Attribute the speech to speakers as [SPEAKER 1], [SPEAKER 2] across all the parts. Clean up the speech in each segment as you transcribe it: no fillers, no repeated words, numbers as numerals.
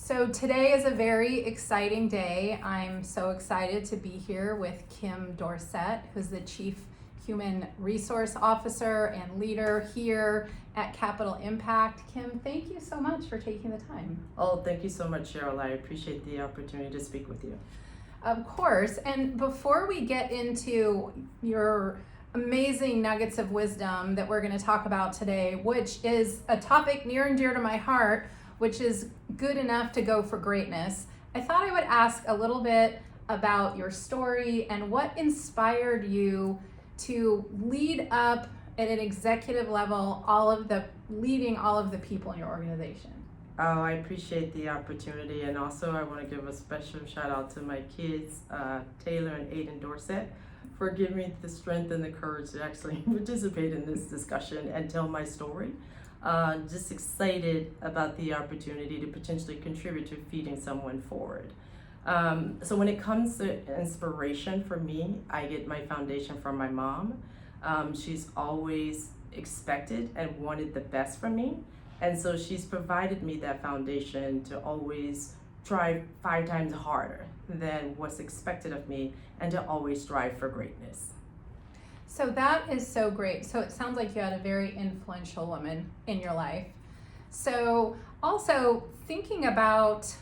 [SPEAKER 1] So today is a very exciting day. I'm so excited to be here with Kim Dorsett, who's the Chief Human Resource Officer and leader here at Capital Impact. Kim, thank you so much for taking the time.
[SPEAKER 2] Oh, thank you so much, Sheryl. I appreciate the opportunity to speak with you.
[SPEAKER 1] Of course. And before we get into your amazing nuggets of wisdom that we're going to talk about today, which is a topic near and dear to my heart, which is good enough to go for greatness, I thought I would ask a little bit about your story and what inspired you to lead up at an executive level, leading all of the people in your organization.
[SPEAKER 2] Oh, I appreciate the opportunity, and also I want to give a special shout out to my kids, Taylor and Aiden Dorsett, for giving me the strength and the courage to actually participate in this discussion and tell my story. Just excited about the opportunity to potentially contribute to feeding someone forward. So when it comes to inspiration for me, I get my foundation from my mom. She's always expected and wanted the best from me. And so she's provided me that foundation to always try 5 times harder than what's expected of me and to always strive for greatness.
[SPEAKER 1] So that is so great. So it sounds like you had a very influential woman in your life. So also thinking about,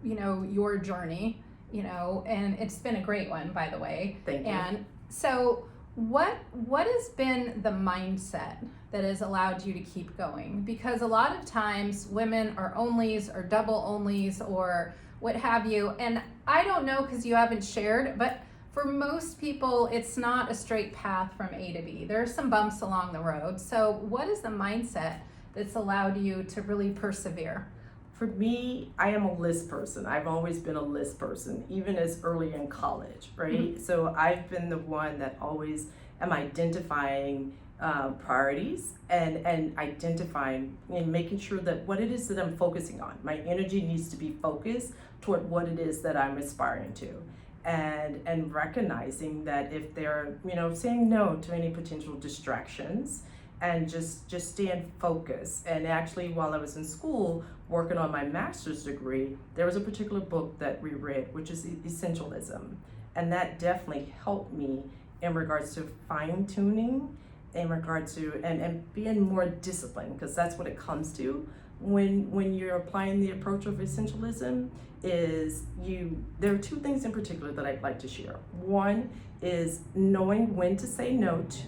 [SPEAKER 1] your journey, and it's been a great one, by the way.
[SPEAKER 2] Thank you.
[SPEAKER 1] And so what has been the mindset that has allowed you to keep going? Because a lot of times women are onlys or double onlys or what have you. And I don't know because you haven't shared, but for most people, it's not a straight path from A to B. There are some bumps along the road. So what is the mindset that's allowed you to really persevere?
[SPEAKER 2] For me, I am a list person. I've always been a list person, even as early in college, right? Mm-hmm. So I've been the one that always am identifying priorities and identifying and making sure that what it is that I'm focusing on. My energy needs to be focused toward what it is that I'm aspiring to. And recognizing that if they're, saying no to any potential distractions and just staying focused. And actually, while I was in school working on my master's degree, there was a particular book that we read, which is essentialism. And that definitely helped me in regards to fine-tuning, in regards to, and being more disciplined, because that's what it comes to when you're applying the approach of essentialism. There are 2 things in particular that I'd like to share. One is knowing when to say no to,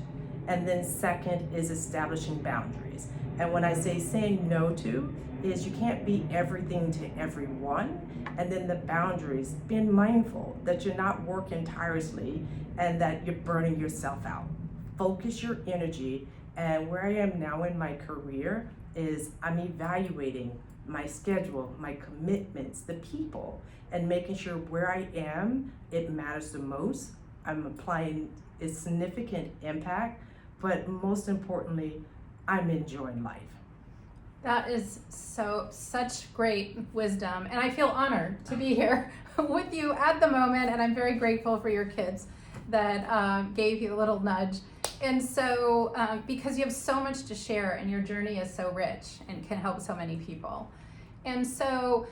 [SPEAKER 2] and then second is establishing boundaries. And when I say saying no to, is you can't be everything to everyone. And then the boundaries, being mindful that you're not working tirelessly and that you're burning yourself out. Focus your energy. And where I am now in my career is I'm evaluating my schedule, my commitments, the people, and making sure where I am, it matters the most. I'm applying a significant impact, but most importantly, I'm enjoying life.
[SPEAKER 1] That is such great wisdom, and I feel honored to be here with you at the moment, and I'm very grateful for your kids that gave you a little nudge. And so, because you have so much to share and your journey is so rich and can help so many people. And so,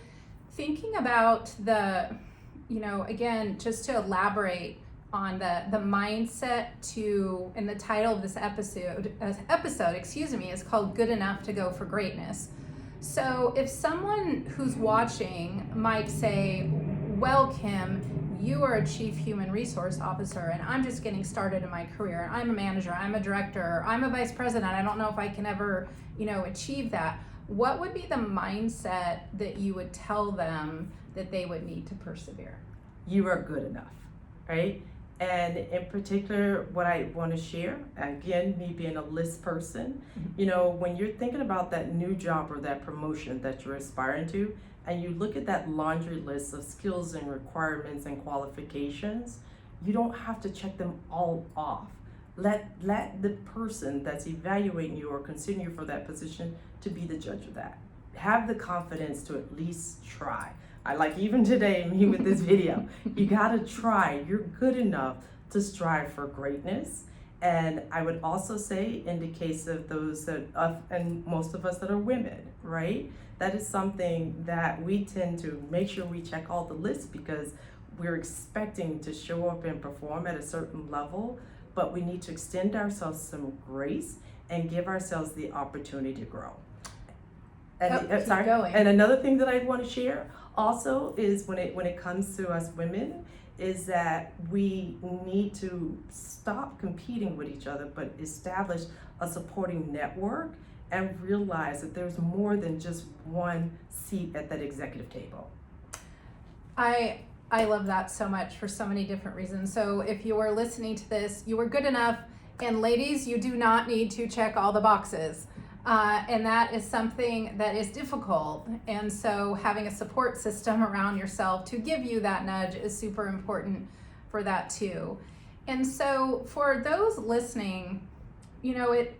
[SPEAKER 1] thinking about again, just to elaborate on the mindset and the title of this episode, is called Good Enough to Go for Greatness. So if someone who's watching might say, well, Kim, you are a Chief Human Resource Officer and I'm just getting started in my career. I'm a manager, I'm a director, I'm a vice president. I don't know if I can ever, achieve that. What would be the mindset that you would tell them that they would need to persevere?
[SPEAKER 2] You are good enough, right? And in particular, what I want to share, again, me being a list person, when you're thinking about that new job or that promotion that you're aspiring to, and you look at that laundry list of skills and requirements and qualifications, you don't have to check them all off. Let the person that's evaluating you or considering you for that position to be the judge of that. Have the confidence to at least try. I like even today, me with this video, you gotta try. You're good enough to strive for greatness. And I would also say, in the case of those that, and most of us that are women, right? That is something that we tend to make sure we check all the lists because we're expecting to show up and perform at a certain level, but we need to extend ourselves some grace and give ourselves the opportunity to grow. And
[SPEAKER 1] keep going.
[SPEAKER 2] And another thing that I want to share also is when it comes to us women, is that we need to stop competing with each other, but establish a supporting network and realize that there's more than just one seat at that executive table.
[SPEAKER 1] I love that so much for so many different reasons. So if you are listening to this, you are good enough, and ladies, you do not need to check all the boxes. And that is something that is difficult. And so having a support system around yourself to give you that nudge is super important for that too. And so for those listening, you know, it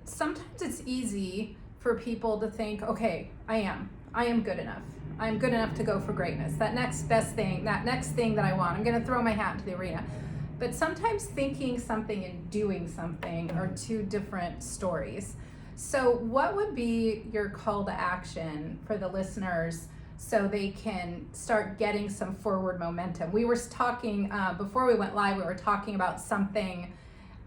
[SPEAKER 1] sometimes it's easy for people to think, okay, I am good enough. I'm good enough to go for greatness. That next best thing, that next thing that I want, I'm gonna throw my hat into the arena. But sometimes thinking something and doing something are two different stories. So what would be your call to action for the listeners so they can start getting some forward momentum? We were talking, before we went live, we were talking about something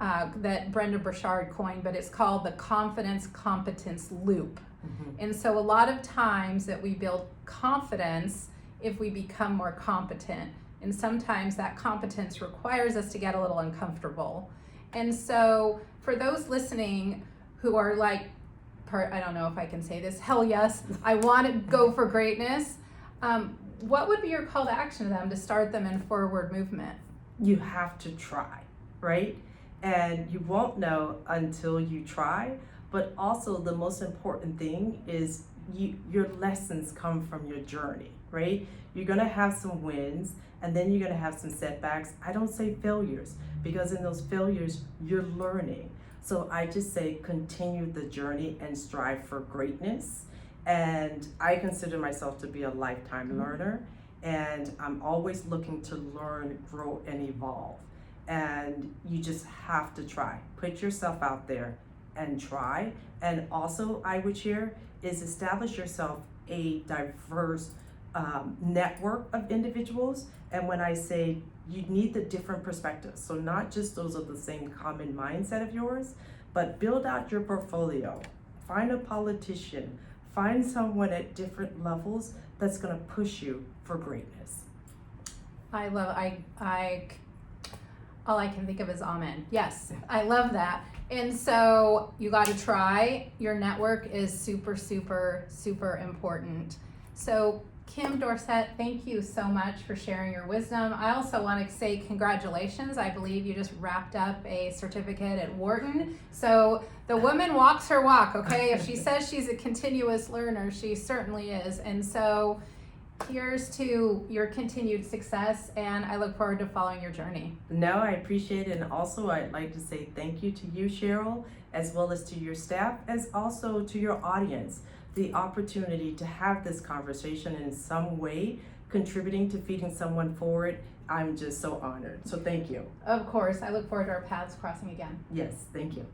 [SPEAKER 1] that Brenda Burchard coined, but it's called the confidence-competence loop. Mm-hmm. And so a lot of times that we build confidence if we become more competent. And sometimes that competence requires us to get a little uncomfortable. And so for those listening who are like, I don't know if I can say this, hell yes, I want to go for greatness. What would be your call to action to them to start them in forward movement?
[SPEAKER 2] You have to try, right? And you won't know until you try. But also the most important thing is your lessons come from your journey, right? You're gonna have some wins and then you're gonna have some setbacks. I don't say failures because in those failures, you're learning. So I just say continue the journey and strive for greatness. And I consider myself to be a lifetime learner, and I'm always looking to learn, grow, and evolve. And you just have to try. Put yourself out there and try. And also I would share is establish yourself a diverse network of individuals. And when I say you need the different perspectives, so not just those of the same common mindset of yours, but build out your portfolio. Find a politician, find someone at different levels that's gonna push you for greatness.
[SPEAKER 1] I love, all I can think of is amen. Yes, I love that. And so you got to try. Your network is super, super, super important. So Kim Dorsett, thank you so much for sharing your wisdom. I also want to say congratulations. I believe you just wrapped up a certificate at Wharton. So the woman walks her walk, okay? If she says she's a continuous learner, she certainly is. And so here's to your continued success, and I look forward to following your journey.
[SPEAKER 2] No, I appreciate it. And also I'd like to say thank you to you, Sheryl, as well as to your staff, as also to your audience. The opportunity to have this conversation in some way, contributing to feeding someone forward, I'm just so honored. So thank you.
[SPEAKER 1] Of course, I look forward to our paths crossing again.
[SPEAKER 2] Yes, thank you.